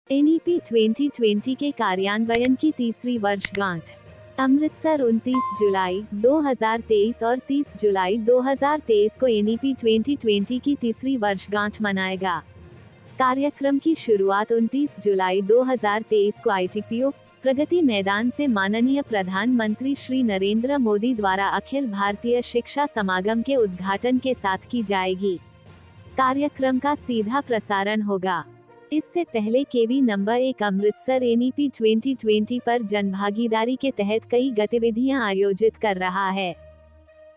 NEP 2020 के कार्यान्वयन की तीसरी वर्षगांठ। अमृतसर 29 जुलाई 2023 और 30 जुलाई 2023 को एनईपी 2020 की तीसरी वर्षगांठ मनाएगा। कार्यक्रम की शुरुआत 29 जुलाई 2023 को आईटीपीओ प्रगति मैदान से माननीय प्रधानमंत्री श्री नरेंद्र मोदी द्वारा अखिल भारतीय शिक्षा समागम के उद्घाटन के साथ की जाएगी। कार्यक्रम का सीधा प्रसारण होगा। इससे पहले केवी नंबर 1 अमृतसर एनईपी 2020 पर जनभागीदारी के तहत कई गतिविधियां आयोजित कर रहा है।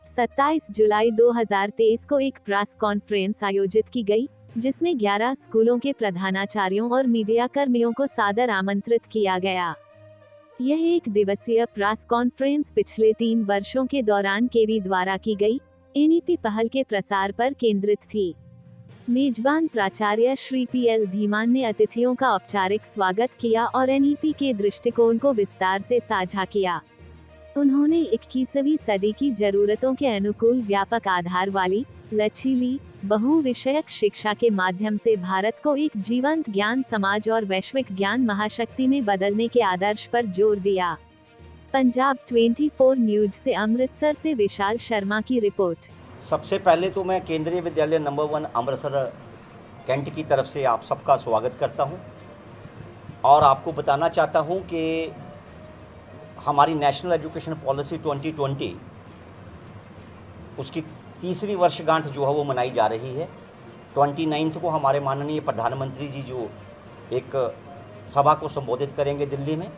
27 जुलाई 2023 को एक प्रेस कॉन्फ्रेंस आयोजित की गई, जिसमें 11 स्कूलों के प्रधानाचार्यों और मीडिया कर्मियों को सादर आमंत्रित किया गया। यह एक दिवसीय प्रेस कॉन्फ्रेंस पिछले 3 वर्षों के दौरान केवी द्वारा की गई एनईपी पहल के प्रसार पर केंद्रित थी। मेजबान प्राचार्य श्री पीएल धीमान ने अतिथियों का औपचारिक स्वागत किया और एनईपी के दृष्टिकोण को विस्तार से साझा किया। उन्होंने 21वीं सदी की जरूरतों के अनुकूल व्यापक आधार वाली, लचीली, बहुविषयक शिक्षा के माध्यम से भारत को एक जीवंत ज्ञान समाज और वैश्विक ज्ञान महाशक्ति में बदलने के आदर्श पर जोर दिया। पंजाब 24 न्यूज से अमृतसर से विशाल शर्मा की रिपोर्ट। सबसे पहले तो मैं केंद्रीय विद्यालय नंबर 1 अमृतसर कैंट की तरफ से आप सबका स्वागत करता हूं और आपको बताना चाहता हूं कि हमारी नेशनल एजुकेशन पॉलिसी 2020 उसकी तीसरी वर्षगांठ जो है वो मनाई जा रही है। 29 को हमारे माननीय प्रधानमंत्री जी जो एक सभा को संबोधित करेंगे दिल्ली में,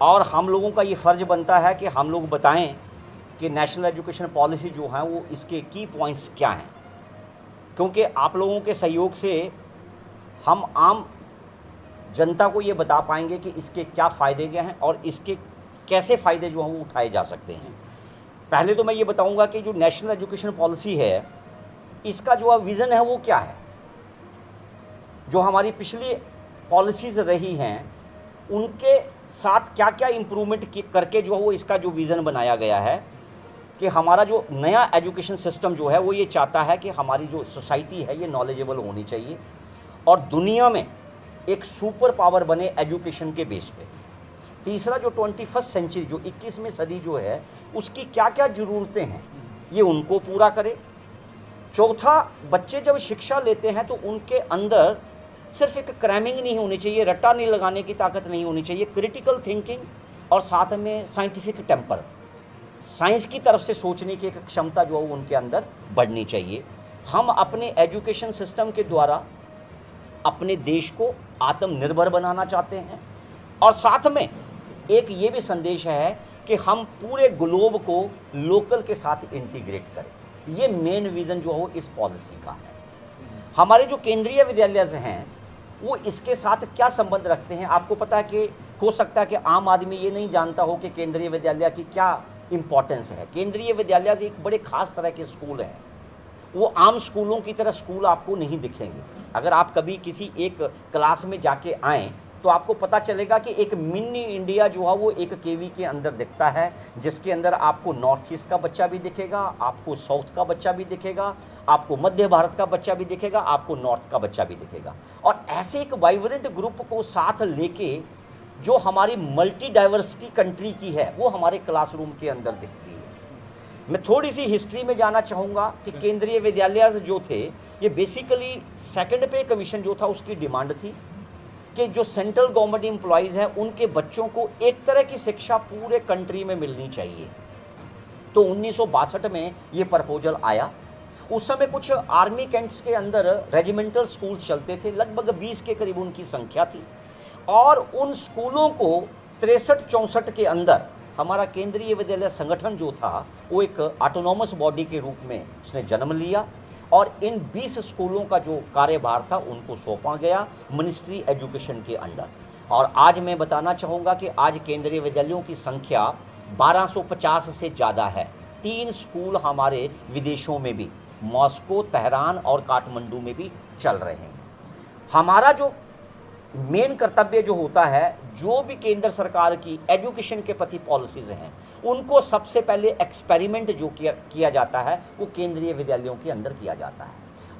और हम लोगों का ये फ़र्ज़ बनता है कि हम लोग बताएं कि नेशनल एजुकेशन पॉलिसी जो है वो इसके की पॉइंट्स क्या हैं, क्योंकि आप लोगों के सहयोग से हम आम जनता को ये बता पाएंगे कि इसके क्या फ़ायदे क्या हैं और इसके कैसे फ़ायदे जो हैं वो उठाए जा सकते हैं। पहले तो मैं ये बताऊंगा कि जो नेशनल एजुकेशन पॉलिसी है इसका जो विज़न है वो क्या है। जो हमारी पिछली पॉलिसीज़ रही हैं उनके साथ क्या क्या इम्प्रूवमेंट करके जो है वो इसका जो विज़न बनाया गया है कि हमारा जो नया एजुकेशन सिस्टम जो है वो ये चाहता है कि हमारी जो सोसाइटी है ये नॉलेजेबल होनी चाहिए और दुनिया में एक सुपर पावर बने एजुकेशन के बेस पे। तीसरा, जो 21st सेंचुरी जो 21वीं सदी जो है उसकी क्या क्या ज़रूरतें हैं ये उनको पूरा करे। चौथा, बच्चे जब शिक्षा लेते हैं तो उनके अंदर सिर्फ एक क्रैमिंग नहीं होनी चाहिए, रट्टा नहीं लगाने की ताकत नहीं होनी चाहिए, क्रिटिकल थिंकिंग और साथ में साइंटिफिक टेम्पर, साइंस की तरफ से सोचने की एक क्षमता जो है उनके अंदर बढ़नी चाहिए। हम अपने एजुकेशन सिस्टम के द्वारा अपने देश को आत्मनिर्भर बनाना चाहते हैं और साथ में एक ये भी संदेश है कि हम पूरे ग्लोब को लोकल के साथ इंटीग्रेट करें। ये मेन विज़न जो हो इस पॉलिसी का है। हमारे जो केंद्रीय विद्यालय हैं वो इसके साथ क्या संबंध रखते हैं, आपको पता है कि हो सकता है कि आम आदमी ये नहीं जानता हो कि केंद्रीय विद्यालय की क्या इम्पोर्टेंस है। केंद्रीय विद्यालय एक बड़े खास तरह के स्कूल हैं। वो आम स्कूलों की तरह स्कूल आपको नहीं दिखेंगे। अगर आप कभी किसी एक क्लास में जाके आएँ तो आपको पता चलेगा कि एक मिनी इंडिया जो है वो एक केवी के अंदर दिखता है, जिसके अंदर आपको नॉर्थ ईस्ट का बच्चा भी दिखेगा, आपको साउथ का बच्चा भी दिखेगा, आपको मध्य भारत का बच्चा भी दिखेगा, आपको नॉर्थ का बच्चा भी दिखेगा। और ऐसे एक वाइब्रेंट ग्रुप को साथ लेके जो हमारी मल्टी डाइवर्सिटी कंट्री की है वो हमारे क्लासरूम के अंदर दिखती है। मैं थोड़ी सी हिस्ट्री में जाना चाहूँगा कि केंद्रीय विद्यालय जो थे ये बेसिकली सेकंड पे कमीशन जो था उसकी डिमांड थी कि जो सेंट्रल गवर्नमेंट एम्प्लॉयज़ हैं उनके बच्चों को एक तरह की शिक्षा पूरे कंट्री में मिलनी चाहिए। तो 1962 में ये प्रपोजल आया। उस समय कुछ आर्मी कैंट्स के अंदर रेजिमेंटल स्कूल चलते थे, लगभग 20 के करीब उनकी संख्या थी और उन स्कूलों को 63-64 के अंदर हमारा केंद्रीय विद्यालय संगठन जो था वो एक ऑटोनॉमस बॉडी के रूप में उसने जन्म लिया और इन 20 स्कूलों का जो कार्यभार था उनको सौंपा गया मिनिस्ट्री एजुकेशन के अंडर। और आज मैं बताना चाहूँगा कि आज केंद्रीय विद्यालयों की संख्या 1250 से ज़्यादा है। 3 स्कूल हमारे विदेशों में भी, मॉस्को, तेहरान और काठमांडू में भी चल रहे हैं। हमारा जो मेन कर्तव्य जो होता है, जो भी केंद्र सरकार की एजुकेशन के प्रति पॉलिसीज़ हैं उनको सबसे पहले एक्सपेरिमेंट जो किया जाता है वो केंद्रीय विद्यालयों के अंदर किया जाता है।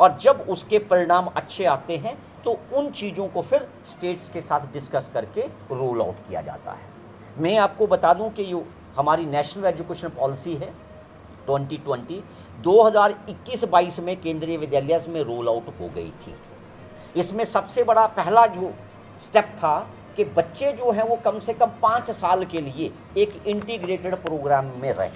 और जब उसके परिणाम अच्छे आते हैं तो उन चीज़ों को फिर स्टेट्स के साथ डिस्कस करके रोल आउट किया जाता है। मैं आपको बता दूं कि ये हमारी नेशनल एजुकेशन पॉलिसी है 2020 2021-22 में केंद्रीय विद्यालय में रोल आउट हो गई थी। इसमें सबसे बड़ा पहला जो स्टेप था कि बच्चे जो हैं वो कम से कम 5 साल के लिए एक इंटीग्रेटेड प्रोग्राम में रहें।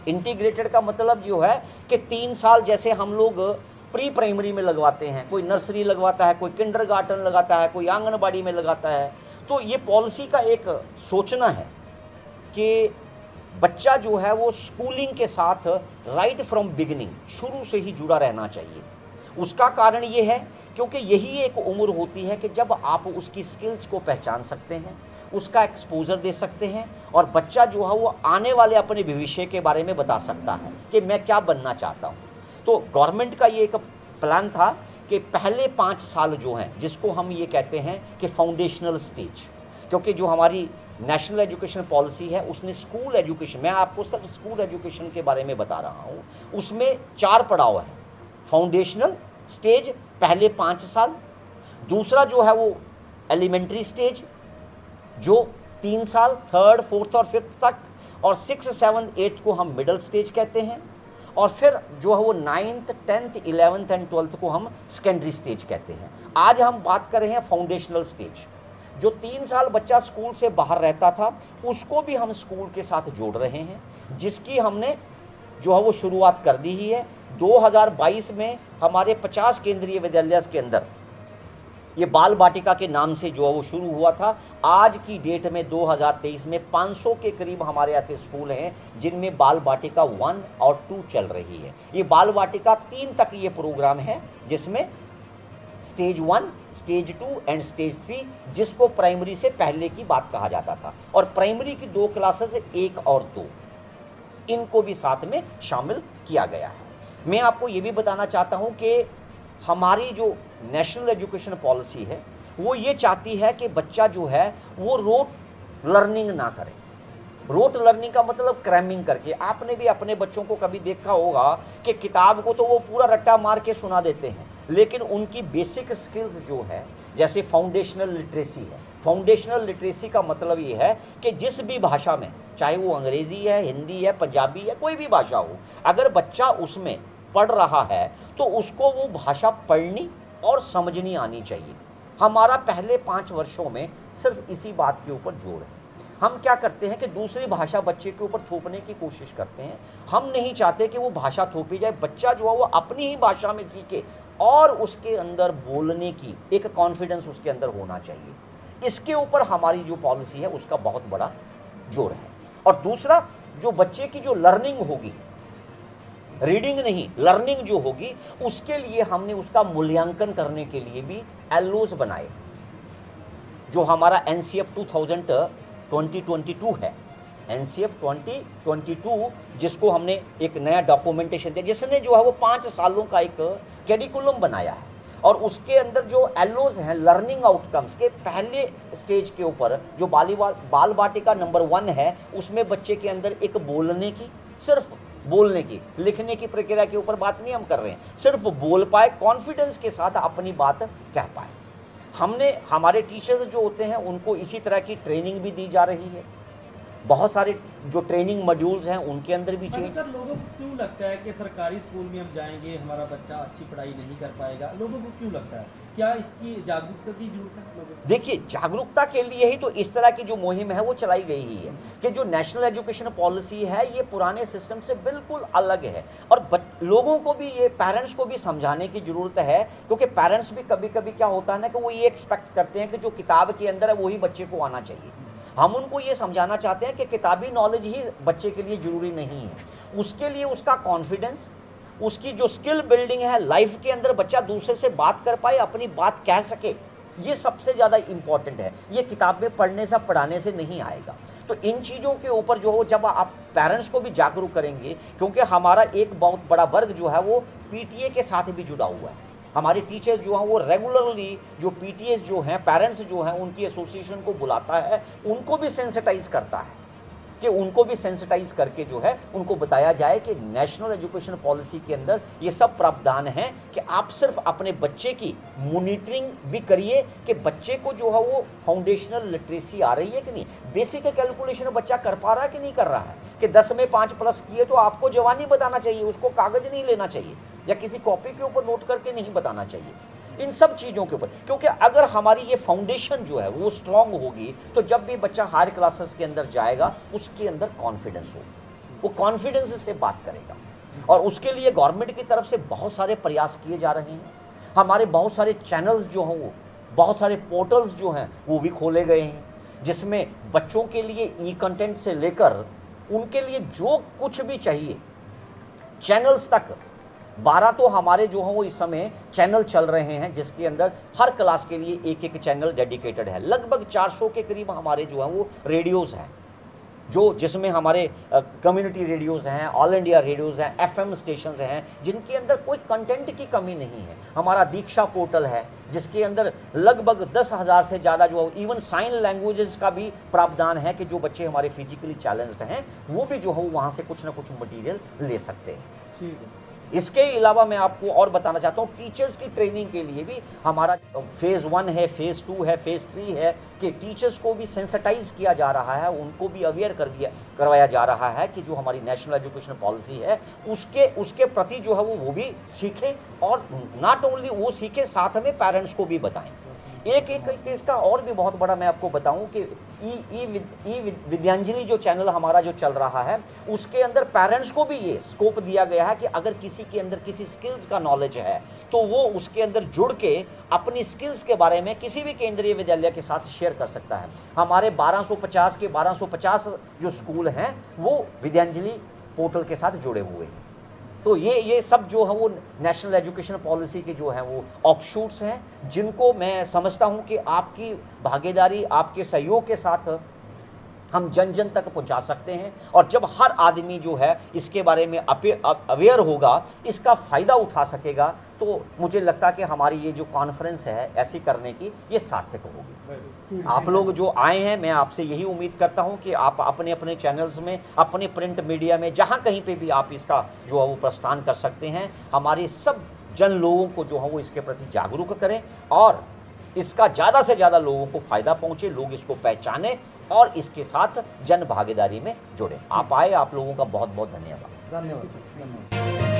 इंटीग्रेटेड का मतलब जो है कि 3 साल जैसे हम लोग प्री प्राइमरी में लगवाते हैं, कोई नर्सरी लगवाता है, कोई किंडरगार्टन लगाता है, कोई आंगनबाड़ी में लगाता है। तो ये पॉलिसी का एक सोचना है कि बच्चा जो है वो स्कूलिंग के साथ राइट फ्रॉम बिगिनिंग शुरू से ही जुड़ा रहना चाहिए। उसका कारण ये है क्योंकि यही एक उम्र होती है कि जब आप उसकी स्किल्स को पहचान सकते हैं, उसका एक्सपोजर दे सकते हैं और बच्चा जो है वो आने वाले अपने भविष्य के बारे में बता सकता है कि मैं क्या बनना चाहता हूँ। तो गवर्नमेंट का ये एक प्लान था कि पहले 5 साल जो हैं जिसको हम ये कहते हैं कि फाउंडेशनल स्टेज, क्योंकि जो हमारी नेशनल एजुकेशन पॉलिसी है उसने स्कूल एजुकेशन, मैं आपको सिर्फ स्कूल एजुकेशन के बारे में बता रहा हूँ, उसमें 4 पड़ाव है। फाउंडेशनल स्टेज पहले 5 साल, दूसरा जो है वो एलिमेंट्री स्टेज जो 3 साल, 3rd, 4th और 5th तक, और 6th, 7th, 8th को हम मिडिल स्टेज कहते हैं, और फिर जो है वो 9th, 10th, 11th and 12th को हम सेकेंडरी स्टेज कहते हैं। आज हम बात कर रहे हैं फाउंडेशनल स्टेज। जो 3 साल बच्चा स्कूल से बाहर रहता था उसको भी हम स्कूल के साथ जोड़ रहे हैं, जिसकी हमने जो है वो शुरुआत कर दी ही है। 2022 में हमारे 50 केंद्रीय विद्यालय के अंदर ये बाल बाटिका के नाम से जो है वो शुरू हुआ था। आज की डेट में 2023 में 500 के करीब हमारे ऐसे स्कूल हैं जिनमें बाल बाटिका 1 और 2 चल रही है। ये बाल बाटिका 3 तक ये प्रोग्राम है जिसमें स्टेज 1, स्टेज 2 एंड स्टेज 3, जिसको प्राइमरी से पहले की बात कहा जाता था, और प्राइमरी की 2 क्लासेस 1 और 2 इनको भी साथ में शामिल किया गया है। मैं आपको ये भी बताना चाहता हूँ कि हमारी जो नेशनल एजुकेशन पॉलिसी है वो ये चाहती है कि बच्चा जो है वो रोट लर्निंग ना करे। रोट लर्निंग का मतलब क्रैमिंग करके। आपने भी अपने बच्चों को कभी देखा होगा कि किताब को तो वो पूरा रट्टा मार के सुना देते हैं, लेकिन उनकी बेसिक स्किल्स जो है, जैसे फाउंडेशनल लिटरेसी है। फाउंडेशनल लिटरेसी का मतलब ये है कि जिस भी भाषा में, चाहे वो अंग्रेज़ी है, हिंदी है, पंजाबी है, कोई भी भाषा हो, अगर बच्चा उसमें पढ़ रहा है तो उसको वो भाषा पढ़नी और समझनी आनी चाहिए। हमारा पहले 5 वर्षों में सिर्फ इसी बात के ऊपर जोर है। हम क्या करते हैं कि दूसरी भाषा बच्चे के ऊपर थोपने की कोशिश करते हैं। हम नहीं चाहते कि वो भाषा थोपी जाए। बच्चा जो है वो अपनी ही भाषा में सीखे और उसके अंदर बोलने की एक कॉन्फिडेंस उसके अंदर होना चाहिए। इसके ऊपर हमारी जो पॉलिसी है उसका बहुत बड़ा जोर है। और दूसरा, जो बच्चे की जो लर्निंग होगी, रीडिंग नहीं, लर्निंग जो होगी, उसके लिए हमने उसका मूल्यांकन करने के लिए भी एलओस बनाए। जो हमारा एनसीएफ 2022 है, एनसीएफ 2022, जिसको हमने एक नया डॉक्यूमेंटेशन दिया, जिसने जो है वो 5 सालों का एक कैरिकुलम बनाया है। और उसके अंदर जो एलओस हैं, लर्निंग आउटकम्स के पहले स्टेज के ऊपर, जो बाल बाटिका नंबर 1 है, उसमें बच्चे के अंदर एक बोलने की, सिर्फ बोलने की, लिखने की प्रक्रिया के ऊपर बात नहीं हम कर रहे हैं, सिर्फ बोल पाए, कॉन्फिडेंस के साथ अपनी बात कह पाए। हमने, हमारे टीचर्स जो होते हैं उनको इसी तरह की ट्रेनिंग भी दी जा रही है। बहुत सारे जो ट्रेनिंग मॉड्यूल्स हैं उनके अंदर भी चेंज। सर, लोगों को क्यों लगता है कि सरकारी स्कूल में हम जाएंगे हमारा बच्चा अच्छी पढ़ाई नहीं कर पाएगा? लोगों को क्यों लगता है? क्या इसकी जागरूकता की जरूरत है लोगों को? देखिए, जागरूकता के लिए ही तो इस तरह की जो मुहिम है वो चलाई गई ही है कि जो नेशनल एजुकेशन पॉलिसी है ये पुराने सिस्टम से बिल्कुल अलग है। और लोगों को भी, ये पेरेंट्स को भी समझाने की ज़रूरत है, क्योंकि पेरेंट्स भी कभी कभी क्या होता है ना कि वो ये एक्सपेक्ट करते हैं कि जो किताब के अंदर है वही बच्चे को आना चाहिए। हम उनको ये समझाना चाहते हैं कि किताबी नॉलेज ही बच्चे के लिए ज़रूरी नहीं है। उसके लिए उसका कॉन्फिडेंस, उसकी जो स्किल बिल्डिंग है, लाइफ के अंदर बच्चा दूसरे से बात कर पाए, अपनी बात कह सके, ये सबसे ज़्यादा इम्पॉर्टेंट है। ये किताब में पढ़ने से, पढ़ाने से नहीं आएगा। तो इन चीज़ों के ऊपर जो हो, जब आप पेरेंट्स को भी जागरूक करेंगे, क्योंकि हमारा एक बहुत बड़ा वर्ग जो है वो पीटीए के साथ भी जुड़ा हुआ है। हमारे टीचर जो हैं वो रेगुलरली जो पीटीएस जो हैं, पेरेंट्स जो हैं, उनकी एसोसिएशन को बुलाता है, उनको भी सेंसिटाइज करता है। कि उनको भी सेंसिटाइज करके जो है उनको बताया जाए कि नेशनल एजुकेशन पॉलिसी के अंदर ये सब प्रावधान है कि आप सिर्फ अपने बच्चे की मॉनिटरिंग भी करिए कि बच्चे को जो है वो फाउंडेशनल लिटरेसी आ रही है कि नहीं, बेसिक कैलकुलेशन बच्चा कर पा रहा है कि नहीं कर रहा है, कि 10 में 5 प्लस किए तो आपको जवानी बताना चाहिए, उसको कागज नहीं लेना चाहिए या किसी कॉपी के ऊपर नोट करके नहीं बताना चाहिए, इन सब चीज़ों के ऊपर। क्योंकि अगर हमारी ये फाउंडेशन जो है वो स्ट्रांग होगी तो जब भी बच्चा हायर क्लासेस के अंदर जाएगा उसके अंदर कॉन्फिडेंस होगा, वो कॉन्फिडेंस से बात करेगा। और उसके लिए गवर्नमेंट की तरफ से बहुत सारे प्रयास किए जा रहे हैं। हमारे बहुत सारे चैनल्स जो हैं, वो बहुत सारे पोर्टल्स जो हैं वो भी खोले गए हैं, जिसमें बच्चों के लिए ई कंटेंट से लेकर उनके लिए जो कुछ भी चाहिए चैनल्स तक 12 तो हमारे जो हैं वो इस समय चैनल चल रहे हैं, जिसके अंदर हर क्लास के लिए एक एक चैनल डेडिकेटेड है। लगभग 400 के करीब हमारे जो हैं वो रेडियोज़ हैं, जिसमें हमारे कम्युनिटी रेडियोज़ हैं, ऑल इंडिया रेडियोज़ हैं, एफएम स्टेशंस हैं, जिनके अंदर कोई कंटेंट की कमी नहीं है। हमारा दीक्षा पोर्टल है जिसके अंदर लगभग 10,000 से ज़्यादा जो इवन साइन लैंग्वेजेस का भी प्रावधान है कि जो बच्चे हमारे फिजिकली चैलेंज्ड हैं वो भी जो है वहाँ से कुछ ना कुछ मटीरियल ले सकते हैं। ठीक है। इसके अलावा मैं आपको और बताना चाहता हूँ, टीचर्स की ट्रेनिंग के लिए भी हमारा फेज़ 1 है, फेज़ 2 है, फेज़ 3 है कि टीचर्स को भी सेंसिटाइज किया जा रहा है, उनको भी अवेयर करवाया जा रहा है कि जो हमारी नेशनल एजुकेशन पॉलिसी है उसके प्रति जो है वो भी सीखें, और नॉट ओनली वो सीखें, साथ में पेरेंट्स को भी बताएं। एक केस का और भी बहुत बड़ा मैं आपको बताऊं कि ई विद्यांजलि जो चैनल हमारा जो चल रहा है उसके अंदर पेरेंट्स को भी ये स्कोप दिया गया है कि अगर किसी के अंदर किसी स्किल्स का नॉलेज है तो वो उसके अंदर जुड़ के अपनी स्किल्स के बारे में किसी भी केंद्रीय विद्यालय के साथ शेयर कर सकता है। हमारे 1250 के 1250 जो स्कूल हैं वो विद्यांजलि पोर्टल के साथ जुड़े हुए हैं। तो ये सब जो है वो नेशनल एजुकेशन पॉलिसी के जो हैं वो ऑफशूट्स हैं, जिनको मैं समझता हूं कि आपकी भागीदारी, आपके सहयोग के साथ हम जन जन तक पहुंचा सकते हैं। और जब हर आदमी जो है इसके बारे में अवेयर होगा, इसका फ़ायदा उठा सकेगा, तो मुझे लगता है कि हमारी ये जो कॉन्फ्रेंस है ऐसी करने की ये सार्थक होगी। आप लोग जो आए हैं, मैं आपसे यही उम्मीद करता हूं कि आप अपने अपने चैनल्स में, अपने प्रिंट मीडिया में, जहां कहीं पे भी आप इसका जो है वो प्रस्थान कर सकते हैं, हमारे सब जन लोगों को जो है वो इसके प्रति जागरूक करें और इसका ज़्यादा से ज़्यादा लोगों को फ़ायदा पहुँचे, लोग इसको पहचानें और इसके साथ जन भागीदारी में जुड़ें। आप आए, आप लोगों का बहुत बहुत धन्यवाद। धन्यवाद।